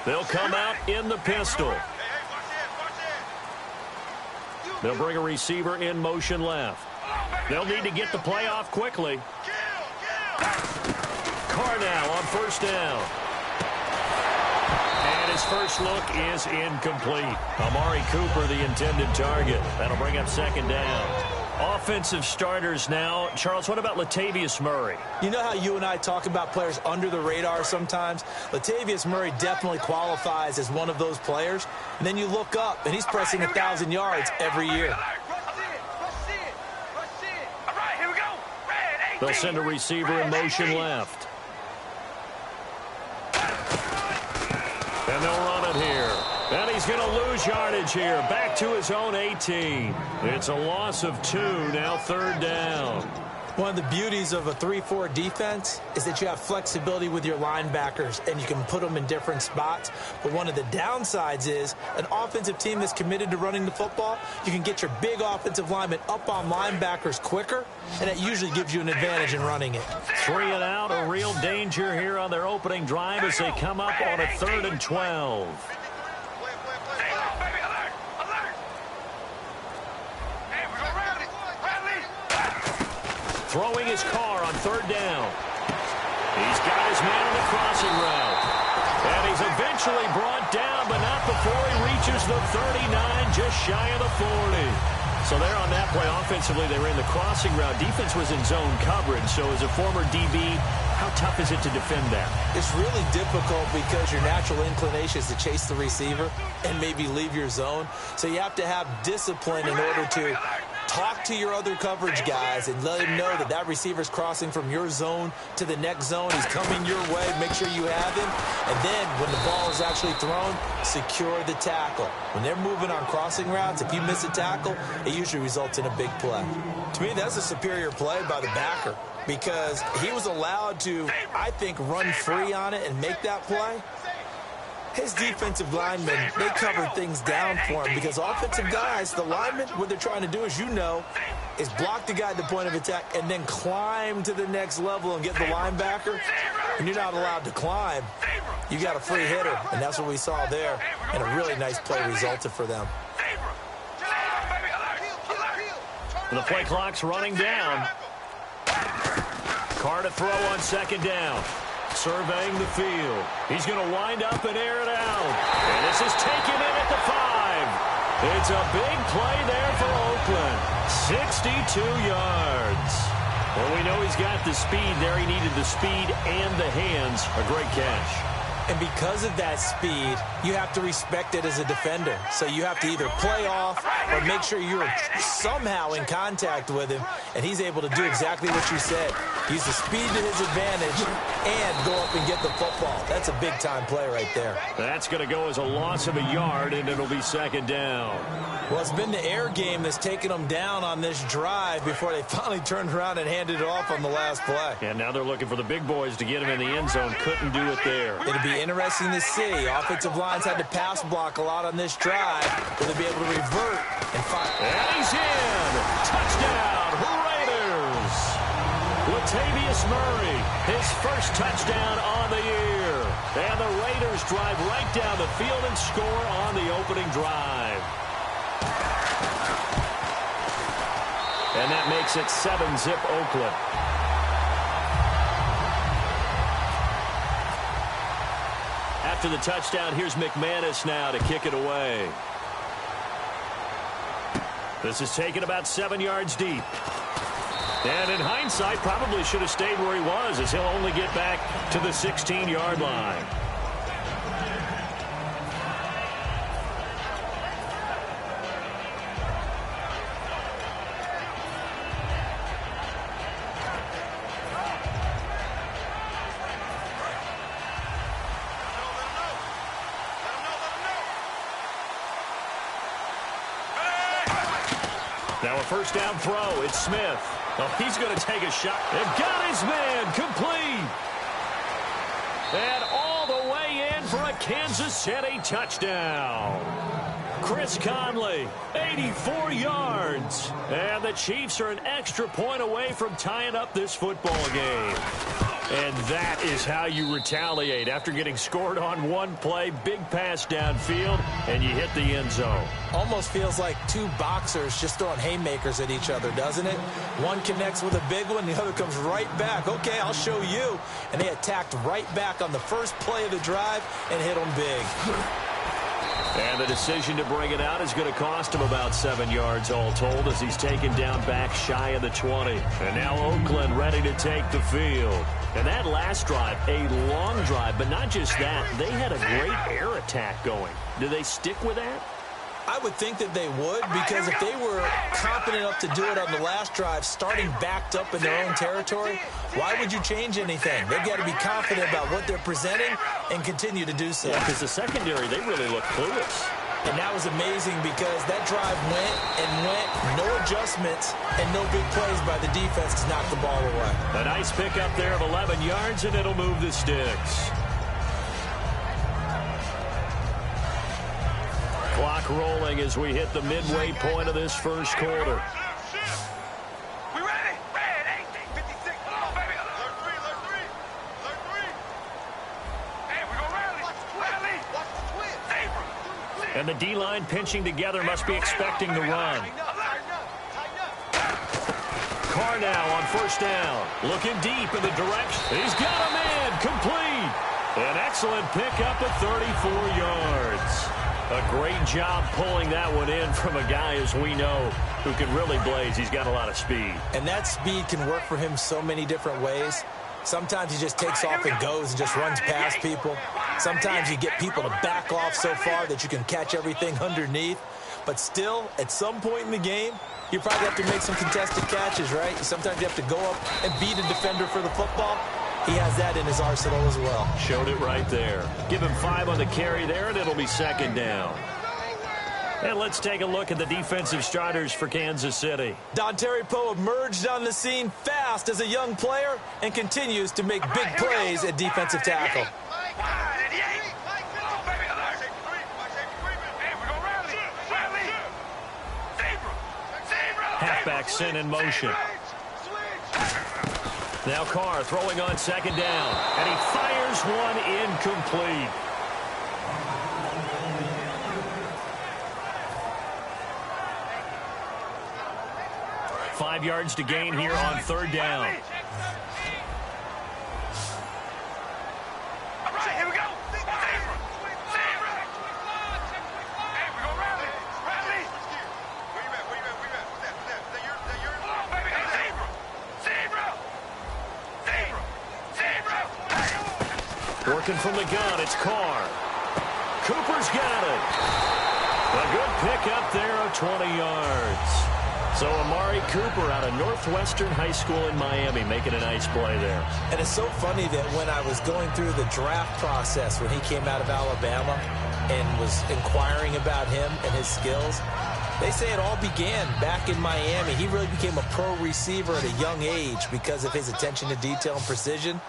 They'll come out in the pistol. They'll bring a receiver in motion left. They'll need to get the play off quickly. Carr now on first down. And his first look is incomplete. Amari Cooper, the intended target. That'll bring up second down. Offensive starters now. Charles, what about Latavius Murray? You know how you and I talk about players under the radar sometimes? Latavius Murray definitely qualifies as one of those players. And then you look up, and he's pressing 1,000 yards every year. They'll send a receiver in motion left. And they'll run it here. And he's going to lose yardage here. Back to his own 18. It's a loss of 2, now third down. One of the beauties of a 3-4 defense is that you have flexibility with your linebackers, and you can put them in different spots. But one of the downsides is an offensive team that's committed to running the football, you can get your big offensive linemen up on linebackers quicker, and it usually gives you an advantage in running it. 3 and out, a real danger here on their opening drive as they come up on a 3rd and 12. Throwing his car on 3rd down. He's got his man on the crossing route. And he's eventually brought down, but not before he reaches the 39, just shy of the 40. So there on that play, offensively, they ran the crossing route. Defense was in zone coverage, so as a former DB, how tough is it to defend that? It's really difficult because your natural inclination is to chase the receiver and maybe leave your zone. So you have to have discipline in order to talk to your other coverage guys and let him know that that receiver's crossing from your zone to the next zone. He's coming your way. Make sure you have him. And then when the ball is actually thrown, secure the tackle. When they're moving on crossing routes, if you miss a tackle, it usually results in a big play. To me, that's a superior play by the backer because he was allowed to, I think, run free on it and make that play. His defensive linemen, they covered things down for him because offensive guys, the linemen, what they're trying to do, as you know, is block the guy at the point of attack and then climb to the next level and get the linebacker. And you're not allowed to climb. You got a free hitter, and that's what we saw there. And a really nice play resulted for them. The play clock's running down. Carr to throw on 2nd down. Surveying the field. He's going to wind up and air it out. And this is taken in at the 5. It's a big play there for Oakland. 62 yards. Well, we know he's got the speed there. He needed the speed and the hands. A great catch. And because of that speed, you have to respect it as a defender. So you have to either play off or make sure you're somehow in contact with him, and he's able to do exactly what you said. Use the speed to his advantage and go up and get the football. That's a big-time play right there. That's going to go as a loss of a yard, and it'll be 2nd down. Well, it's been the air game that's taken them down on this drive before they finally turned around and handed it off on the last play. And now they're looking for the big boys to get him in the end zone. Couldn't do it there. It'll be interesting to see. Offensive lines had to pass block a lot on this drive. Will they be able to revert and find? And he's in! Touchdown, Raiders! Latavius Murray, his first touchdown on the year. And the Raiders drive right down the field and score on the opening drive. And that makes it 7-zip Oakland. After the touchdown, here's McManus now to kick it away. This is taken about 7 yards deep. And in hindsight, probably should have stayed where he was, as he'll only get back to the 16-yard line. Now a first down throw. It's Smith. Oh, he's going to take a shot. They've got his man complete. And all the way in for a Kansas City touchdown. Chris Conley, 84 yards. And the Chiefs are an extra point away from tying up this football game. And that is how you retaliate after getting scored on one play, big pass downfield, and you hit the end zone. Almost feels like two boxers just throwing haymakers at each other, doesn't it? One connects with a big one, the other comes right back. Okay, I'll show you. And they attacked right back on the first play of the drive and hit them big. And the decision to bring it out is going to cost him about 7 yards all told as he's taken down back shy of the 20. And now Oakland ready to take the field. And that last drive, a long drive, but not just that. They had a great air attack going. Do they stick with that? I would think that they would, because if they were confident enough to do it on the last drive, starting backed up in their own territory, why would you change anything? They've got to be confident about what they're presenting and continue to do so. Yeah, because the secondary, they really look clueless. And that was amazing because that drive went and went, no adjustments, and no big plays by the defense to knock the ball away. A nice pickup there of 11 yards, and it'll move the sticks. Clock rolling as we hit the midway point of this first quarter. We ready? Red 1856. Come on, baby. Alert 3, alert 3. Alert 3. Hey, we're going to rally. Rally. Watch the twin. And the D-line pinching together must be expecting the run. Carr now on first down. Looking deep in the direction. He's got a man. Complete. An excellent pickup of 34 yards. A great job pulling that one in from a guy, as we know, who can really blaze. He's got a lot of speed. And that speed can work for him so many different ways. Sometimes he just takes off and goes and just runs past people. Sometimes you get people to back off so far that you can catch everything underneath. But still, at some point in the game, you probably have to make some contested catches, right? Sometimes you have to go up and beat a defender for the football. He has that in his arsenal as well. Showed it right there. Give him 5 on the carry there, and it'll be second down. And let's take a look at the defensive starters for Kansas City. Dontari Poe emerged on the scene fast as a young player and continues to make big plays at defensive tackle. Halfback sent in motion. Now Carr throwing on second down, and he fires one incomplete. Five yards to gain here on third down. All right, here we go. Working from the gun, it's Carr. Cooper's got it. A good pickup there of 20 yards. So Amari Cooper out of Northwestern High School in Miami making a nice play there. And it's so funny that when I was going through the draft process when he came out of Alabama and was inquiring about him and his skills, they say it all began back in Miami. He really became a pro receiver at a young age because of his attention to detail and precision.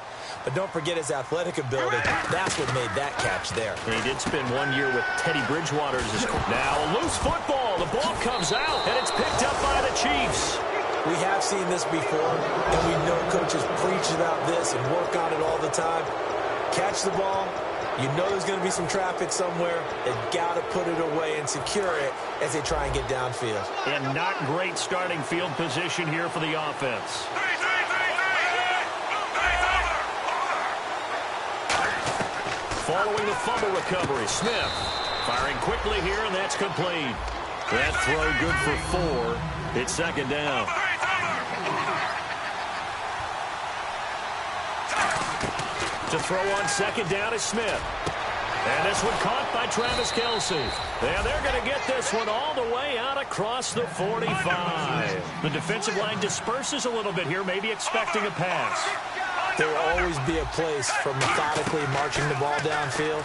But don't forget his athletic ability. That's what made that catch there. He did spend 1 year with Teddy Bridgewater as his coach. Now a loose football. The ball comes out, and it's picked up by the Chiefs. We have seen this before, and we know coaches preach about this and work on it all the time. Catch the ball. You know there's going to be some traffic somewhere. They've got to put it away and secure it as they try and get downfield. And not great starting field position here for the offense. Following the fumble recovery, Smith firing quickly here, and that's complete. That throw good for 4. It's second down. To throw on second down is Smith. And this one caught by Travis Kelce. And they're going to get this one all the way out across the 45. The defensive line disperses a little bit here, maybe expecting a pass. There will always be a place for methodically marching the ball downfield.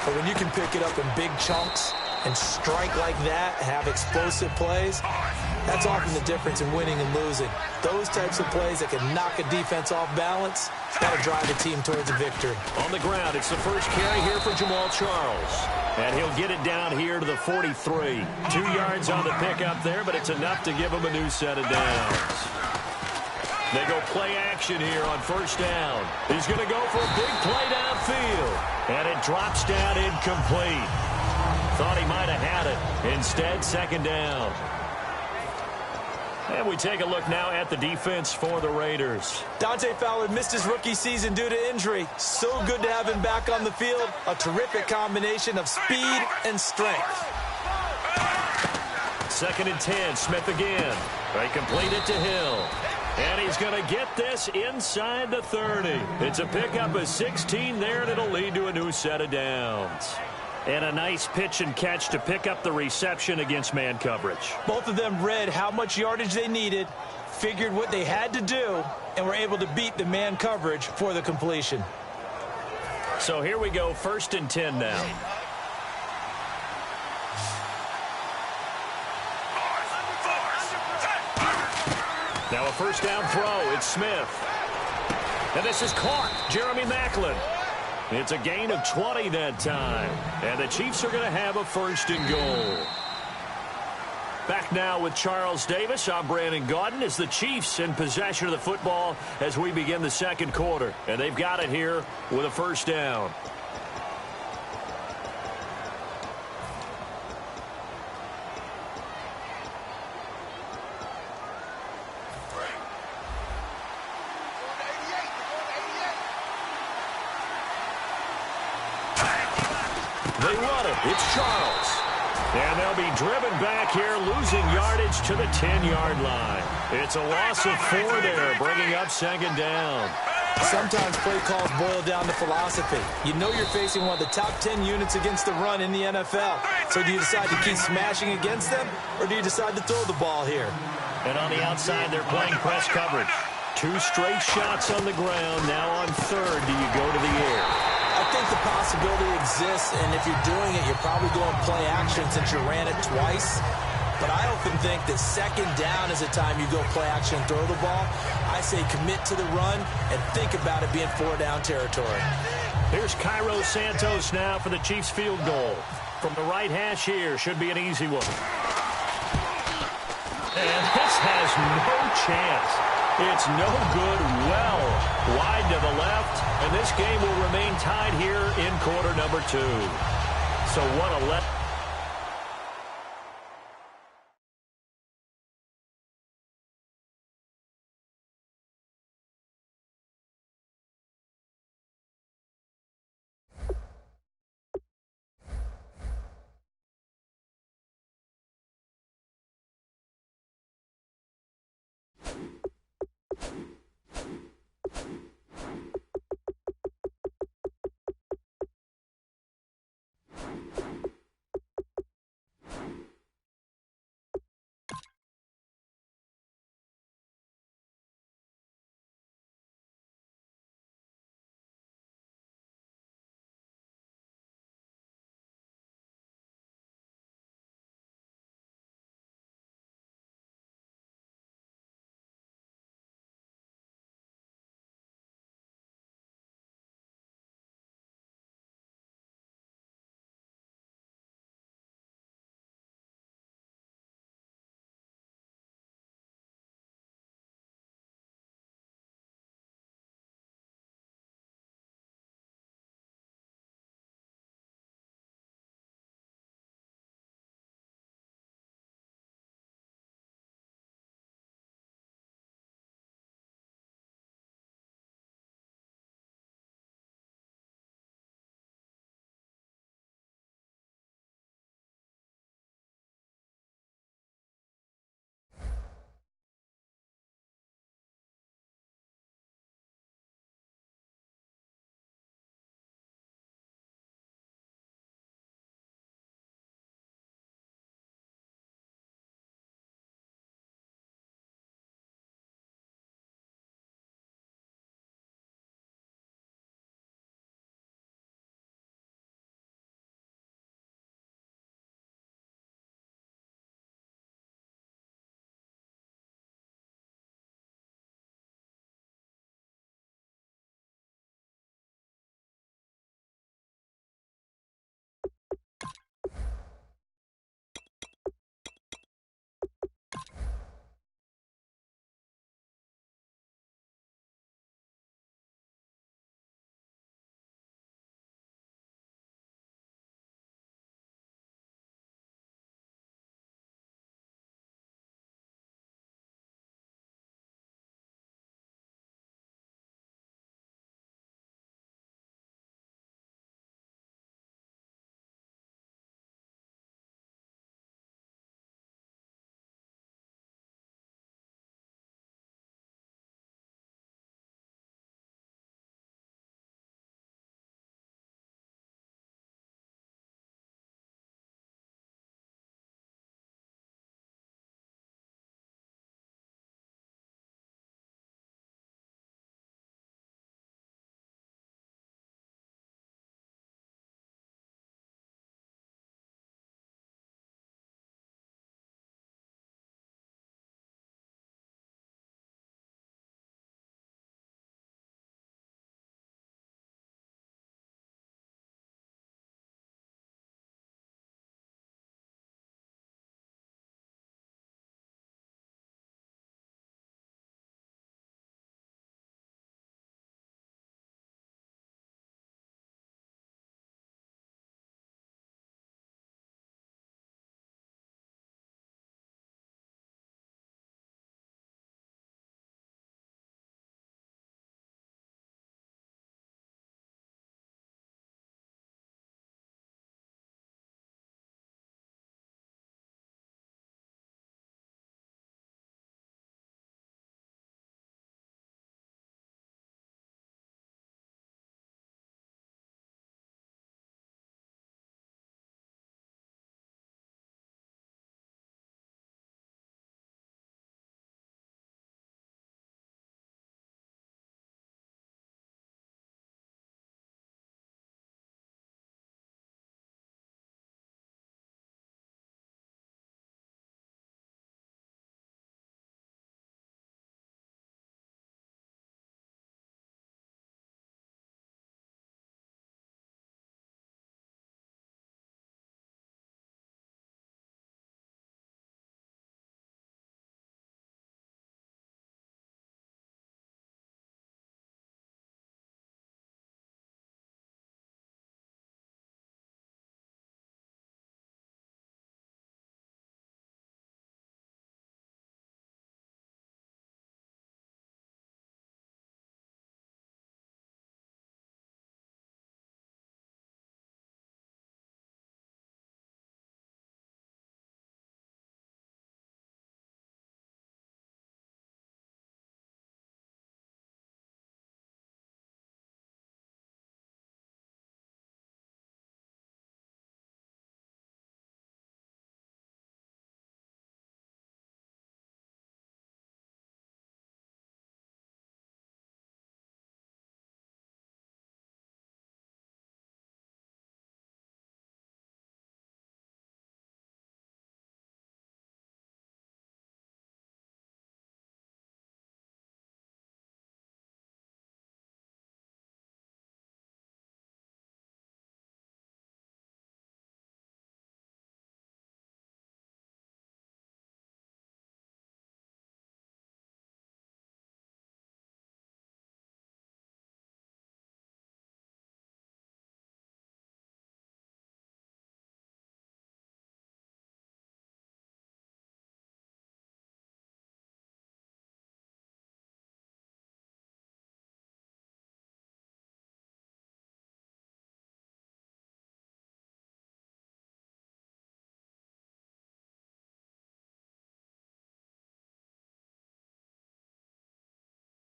But when you can pick it up in big chunks and strike like that, have explosive plays, That's often the difference in winning and losing. Those types of plays that can knock a defense off balance, that'll drive a team towards a victory. On the ground, it's the first carry here for Jamal Charles. And he'll get it down here to the 43. 2 yards on the pickup there, but it's enough to give him a new set of downs. They go play action here on first down. He's going to go for a big play downfield. And it drops down incomplete. Thought he might have had it. Instead, second down. And we take a look now at the defense for the Raiders. Dante Fowler missed his rookie season due to injury. So good to have him back on the field. A terrific combination of speed and strength. 2nd and 10, Smith again. They complete it to Hill. And he's going to get this inside the 30. It's a pickup of 16 there, and it'll lead to a new set of downs. And a nice pitch and catch to pick up the reception against man coverage. Both of them read how much yardage they needed, figured what they had to do, and were able to beat the man coverage for the completion. So here we go, 1st and 10 now. Now a first down throw. It's Smith. And this is caught. Jeremy Maclin. It's a gain of 20 that time. And the Chiefs are going to have a 1st and goal. Back now with Charles Davis. I'm Brandon Gaudin as the Chiefs in possession of the football as we begin the 2nd quarter. And they've got it here with a 1st down. They run it. It's Charles. And they'll be driven back here, losing yardage to the 10-yard line. It's a loss of 4 there, bringing up 2nd down. Sometimes play calls boil down to philosophy. You know you're facing one of the top 10 units against the run in the NFL. So do you decide to keep smashing against them, or do you decide to throw the ball here? And on the outside, they're playing press coverage. 2 straight shots on the ground. Now on 3rd, do you go to the air? I think the possibility exists, and if you're doing it, you're probably going play action since you ran it twice. But I often think that 2nd down is the time you go play action and throw the ball. I say commit to the run and think about it being 4-down territory. Here's Cairo Santos now for the Chiefs field goal. From the right hash here, should be an easy one. And this has no chance. It's no good, well wide to the left, and this game will remain tied here in quarter number 2. So what a